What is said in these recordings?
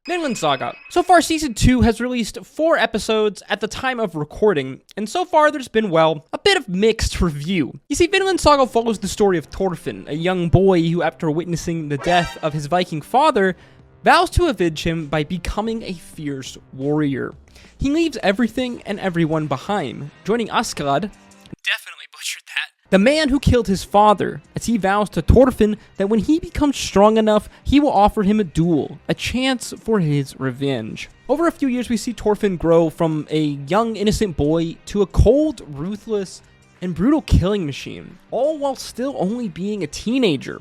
Vinland Saga. So far, Season 2 has released 4 episodes at the time of recording, and so far there's been, well, a bit of mixed review. You see, Vinland Saga follows the story of Thorfinn, a young boy who, after witnessing the death of his Viking father, vows to avenge him by becoming a fierce warrior. He leaves everything and everyone behind, joining Asgard, definitely butchered that, the man who killed his father, as he vows to Thorfinn that when he becomes strong enough, he will offer him a duel, a chance for his revenge. Over a few years, we see Thorfinn grow from a young, innocent boy to a cold, ruthless, and brutal killing machine, all while still only being a teenager.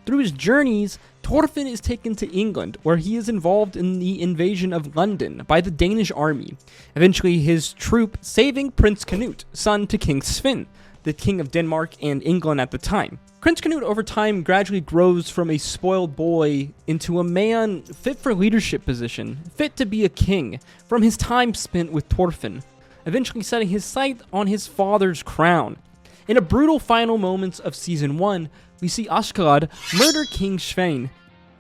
Through his journeys, Thorfinn is taken to England, where he is involved in the invasion of London by the Danish army, eventually his troop saving Prince Canute, son to King Sven, the king of Denmark and England at the time. Prince Canute over time gradually grows from a spoiled boy into a man fit for leadership position, fit to be a king, from his time spent with Thorfinn, eventually setting his sight on his father's crown. In a brutal final moments of Season 1, we see Asgard murder King Svein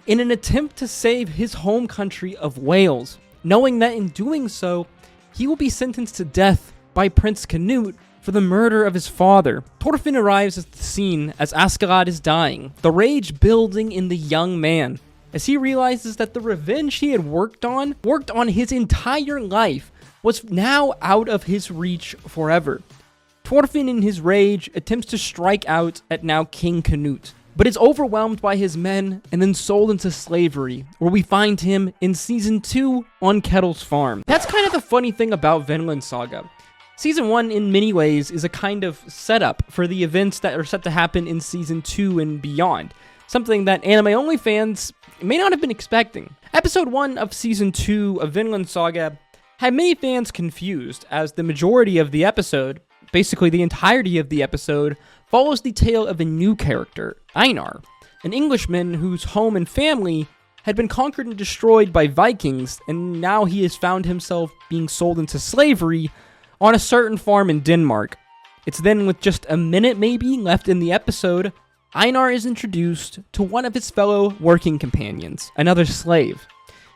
in an attempt to save his home country of Wales, knowing that in doing so, he will be sentenced to death by Prince Canute for the murder of his father. Thorfinn arrives at the scene as Asgard is dying, the rage building in the young man, as he realizes that the revenge he had worked on his entire life, was now out of his reach forever. Thorfinn, in his rage, attempts to strike out at now King Canute, but is overwhelmed by his men and then sold into slavery, where we find him in Season 2 on Ketil's farm. That's kind of the funny thing about Vinland Saga. Season 1, in many ways, is a kind of setup for the events that are set to happen in Season 2 and beyond, something that anime-only fans may not have been expecting. Episode 1 of Season 2 of Vinland Saga had many fans confused, as the majority of the episode, basically the entirety of the episode, follows the tale of a new character, Einar, an Englishman whose home and family had been conquered and destroyed by Vikings, and now he has found himself being sold into slavery on a certain farm in Denmark. It's then, with just a minute maybe left in the episode, Einar is introduced to one of his fellow working companions, another slave.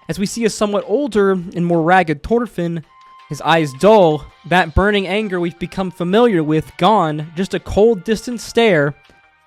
As we see a somewhat older and more ragged Thorfinn, his eyes dull, that burning anger we've become familiar with gone, just a cold, distant stare,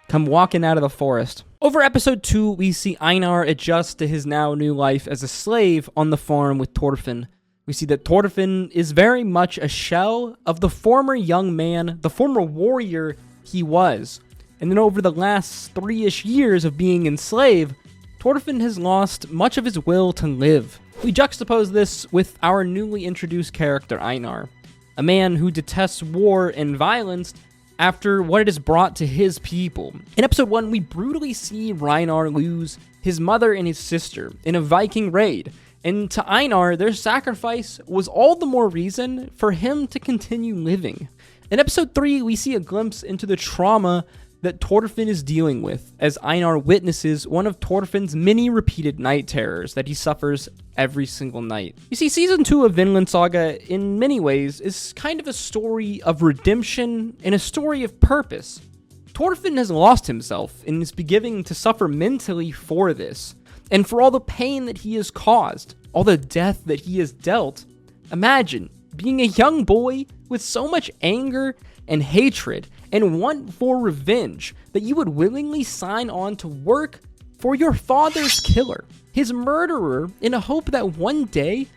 come walking out of the forest. Over episode 2, we see Einar adjust to his now new life as a slave on the farm with Thorfinn. We see that Thorfinn is very much a shell of the former young man, the former warrior he was. And then over the last 3-ish years of being enslaved, Thorfinn has lost much of his will to live. We juxtapose this with our newly introduced character Einar, a man who detests war and violence after what it has brought to his people. In episode 1, we brutally see Einar lose his mother and his sister in a Viking raid, and to Einar, their sacrifice was all the more reason for him to continue living. In episode 3, we see a glimpse into the trauma that Thorfinn is dealing with, as Einar witnesses one of Thorfinn's many repeated night terrors that he suffers every single night. You see, Season 2 of Vinland Saga, in many ways, is kind of a story of redemption and a story of purpose. Thorfinn has lost himself and is beginning to suffer mentally for this, and for all the pain that he has caused, all the death that he has dealt. Imagine being a young boy with so much anger and hatred and want for revenge that you would willingly sign on to work for your father's killer, his murderer, in a hope that one day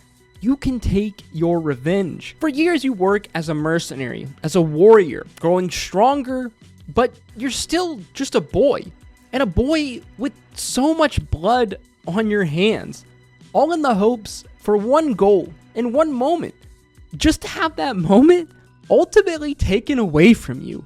you can take your revenge. For years you work as a mercenary, as a warrior, growing stronger, but you're still just a boy. And a boy with so much blood on your hands, all in the hopes for one goal in one moment, just to have that moment ultimately taken away from you.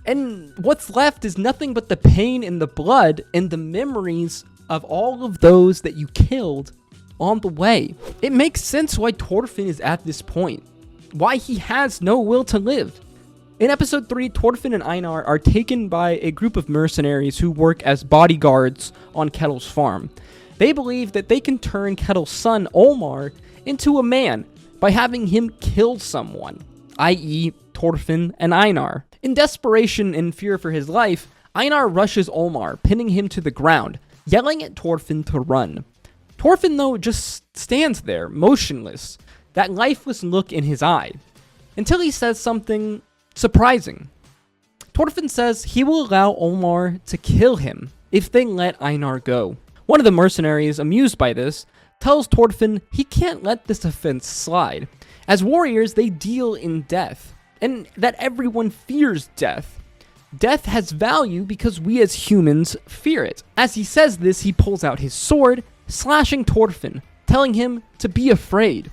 And what's left is nothing but the pain and the blood and the memories of all of those that you killed on the way. It makes sense why Thorfinn is at this point, why he has no will to live. In episode 3, Thorfinn and Einar are taken by a group of mercenaries who work as bodyguards on Ketil's farm. They believe that they can turn Ketil's son, Olmar, into a man by having him kill someone, i.e. Thorfinn and Einar. In desperation and fear for his life, Einar rushes Olmar, pinning him to the ground, yelling at Thorfinn to run. Thorfinn, though, just stands there, motionless, that lifeless look in his eye, until he says something surprising. Thorfinn says he will allow Olmar to kill him if they let Einar go. One of the mercenaries, amused by this, tells Thorfinn he can't let this offense slide. As warriors, they deal in death, and that everyone fears death. Death has value because we as humans fear it. As he says this, he pulls out his sword, slashing Thorfinn, telling him to be afraid.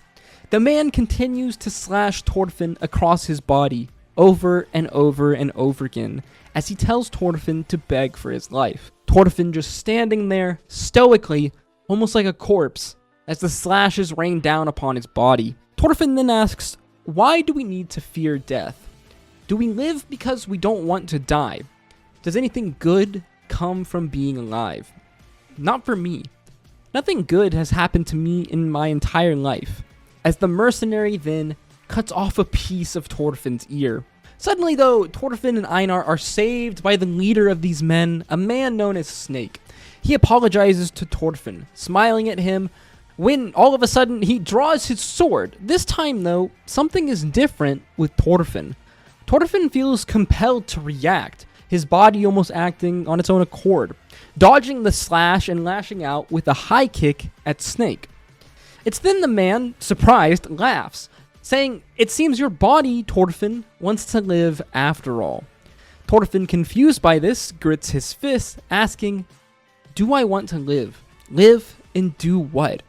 The man continues to slash Thorfinn across his body over and over and over again as he tells Thorfinn to beg for his life. Thorfinn just standing there, stoically, almost like a corpse, as the slashes rain down upon his body. Thorfinn then asks, why do we need to fear death? Do we live because we don't want to die? Does anything good come from being alive? Not for me. Nothing good has happened to me in my entire life. As the mercenary then cuts off a piece of Thorfinn's ear. Suddenly, though, Thorfinn and Einar are saved by the leader of these men, a man known as Snake. He apologizes to Thorfinn, smiling at him, when all of a sudden he draws his sword. This time, though, something is different with Thorfinn. Thorfinn feels compelled to react, his body almost acting on its own accord, dodging the slash and lashing out with a high kick at Snake. It's then the man, surprised, laughs, saying, it seems your body, Thorfinn, wants to live after all. Thorfinn, confused by this, grits his fist, asking, do I want to live? Live and do what?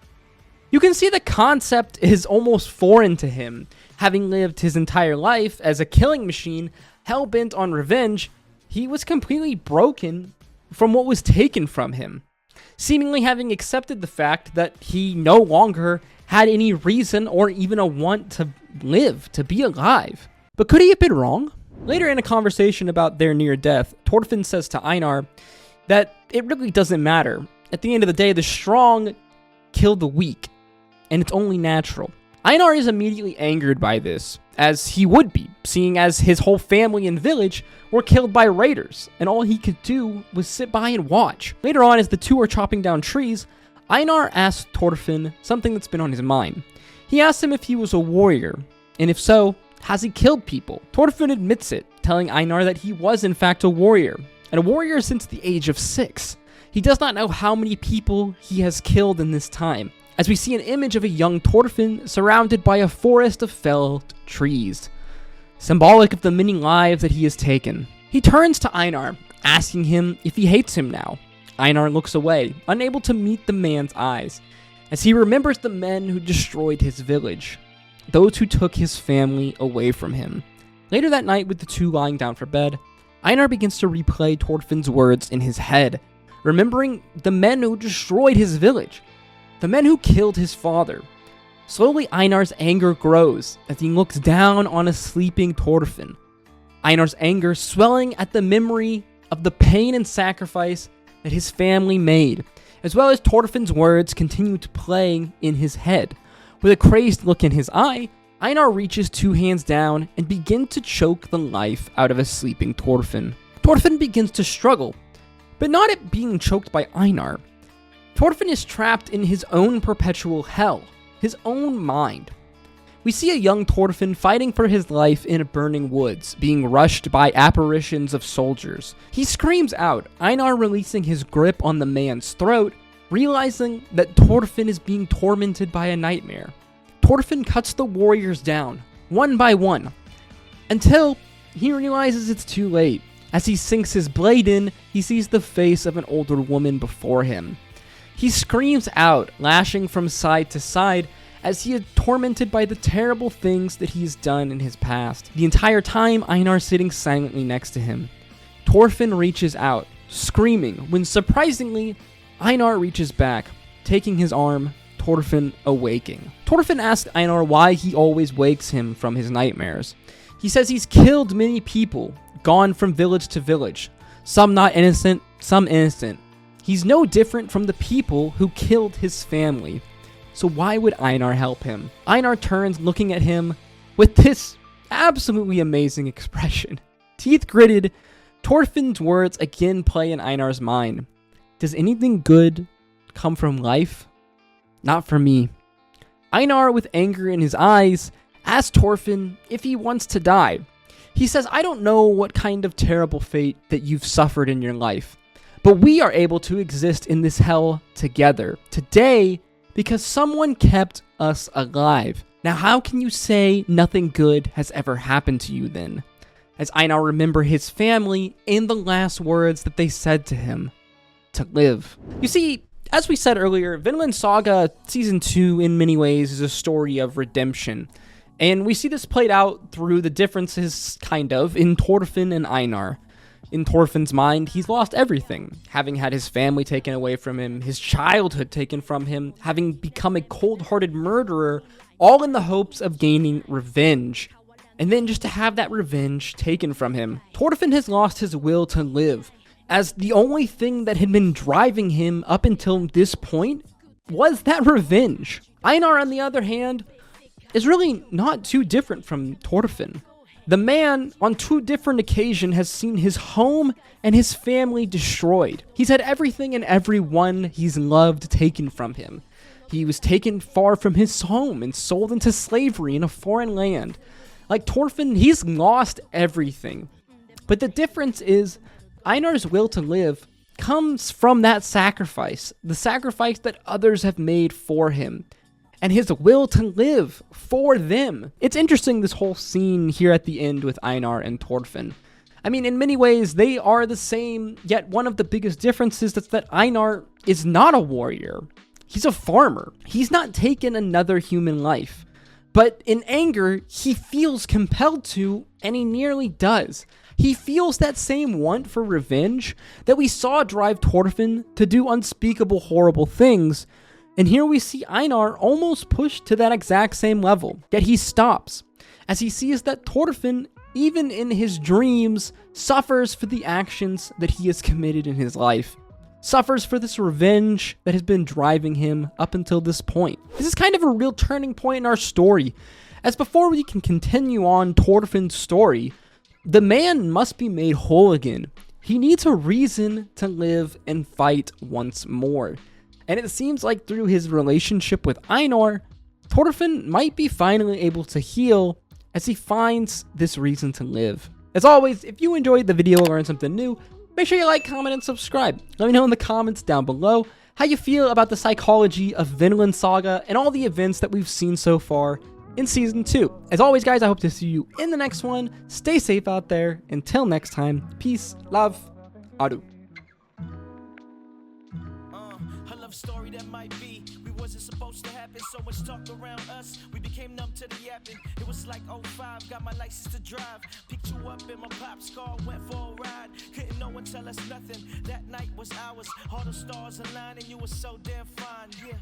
You can see the concept is almost foreign to him. Having lived his entire life as a killing machine, hell-bent on revenge, he was completely broken from what was taken from him. Seemingly having accepted the fact that he no longer had any reason or even a want to live, to be alive. But could he have been wrong? Later in a conversation about their near death, Thorfinn says to Einar that it really doesn't matter. At the end of the day, the strong kill the weak, and it's only natural. Einar is immediately angered by this, as he would be, seeing as his whole family and village were killed by raiders, and all he could do was sit by and watch. Later on, as the two are chopping down trees, Einar asks Thorfinn something that's been on his mind. He asks him if he was a warrior, and if so, has he killed people? Thorfinn admits it, telling Einar that he was in fact a warrior, and a warrior since the age of 6. He does not know how many people he has killed in this time, as we see an image of a young Thorfinn surrounded by a forest of felled trees, symbolic of the many lives that he has taken. He turns to Einar, asking him if he hates him now. Einar looks away, unable to meet the man's eyes, as he remembers the men who destroyed his village, those who took his family away from him. Later that night, with the two lying down for bed, Einar begins to replay Thorfinn's words in his head, remembering the men who destroyed his village, the men who killed his father. Slowly, Einar's anger grows as he looks down on a sleeping Thorfinn. Einar's anger swelling at the memory of the pain and sacrifice that his family made, as well as Thorfinn's words continue to play in his head. With a crazed look in his eye, Einar reaches 2 hands down and begins to choke the life out of a sleeping Thorfinn. Thorfinn begins to struggle, but not at being choked by Einar. Thorfinn is trapped in his own perpetual hell, his own mind. We see a young Thorfinn fighting for his life in burning woods, being rushed by apparitions of soldiers. He screams out, Einar releasing his grip on the man's throat, realizing that Thorfinn is being tormented by a nightmare. Thorfinn cuts the warriors down, one by one, until he realizes it's too late. As he sinks his blade in, he sees the face of an older woman before him. He screams out, lashing from side to side, as he is tormented by the terrible things that he has done in his past. The entire time, Einar sitting silently next to him. Thorfinn reaches out, screaming, when surprisingly, Einar reaches back, taking his arm, Thorfinn awaking. Thorfinn asks Einar why he always wakes him from his nightmares. He says he's killed many people, gone from village to village, some not innocent, some innocent. He's no different from the people who killed his family. So why would Einar help him? Einar turns, looking at him with this absolutely amazing expression. Teeth gritted, Thorfinn's words again play in Einar's mind. Does anything good come from life? not for me." Einar, with anger in his eyes, asks Thorfinn if he wants to die. He says, "I don't know what kind of terrible fate that you've suffered in your life, but we are able to exist in this hell together today because someone kept us alive. Now how can you say nothing good has ever happened to you then?" As Einar remember his family and the last words that they said to him, to live. You see, as we said earlier, Vinland Saga Season 2 in many ways is a story of redemption. And we see this played out through the differences, kind of, in Thorfinn and Einar. In Thorfinn's mind, he's lost everything, having had his family taken away from him, his childhood taken from him, having become a cold-hearted murderer, all in the hopes of gaining revenge. And then just to have that revenge taken from him. Thorfinn has lost his will to live, as the only thing that had been driving him up until this point was that revenge. Einar, on the other hand, is really not too different from Thorfinn. The man, on 2 different occasions, has seen his home and his family destroyed. He's had everything and everyone he's loved taken from him. He was taken far from his home and sold into slavery in a foreign land. Like Thorfinn, he's lost everything. But the difference is, Einar's will to live comes from that sacrifice, the sacrifice that others have made for him, and his will to live for them. It's interesting, this whole scene here at the end with Einar and Thorfinn. I mean, in many ways, they are the same, yet one of the biggest differences is that Einar is not a warrior. He's a farmer. He's not taken another human life. But in anger, he feels compelled to, and he nearly does. He feels that same want for revenge that we saw drive Thorfinn to do unspeakable horrible things. And here we see Einar almost pushed to that exact same level. Yet he stops, as he sees that Thorfinn, even in his dreams, suffers for the actions that he has committed in his life. Suffers for this revenge that has been driving him up until this point. This is kind of a real turning point in our story, as before we can continue on Thorfinn's story, the man must be made whole again. He needs a reason to live and fight once more. And it seems like through his relationship with Einar, Thorfinn might be finally able to heal as he finds this reason to live. As always, if you enjoyed the video or learned something new, make sure you like, comment, and subscribe. Let me know in the comments down below how you feel about the psychology of Vinland Saga and all the events that we've seen so far in Season 2. As always, guys, I hope to see you in the next one. Stay safe out there. Until next time, peace, love, adu. Story that might be, we wasn't supposed to happen. So much talk around us, we became numb to the yapping. It was like 05, got my license to drive. Picked you up in my pop's car, went for a ride. Couldn't no one tell us nothing, that night was ours. All the stars aligned and you were so damn fine, yeah.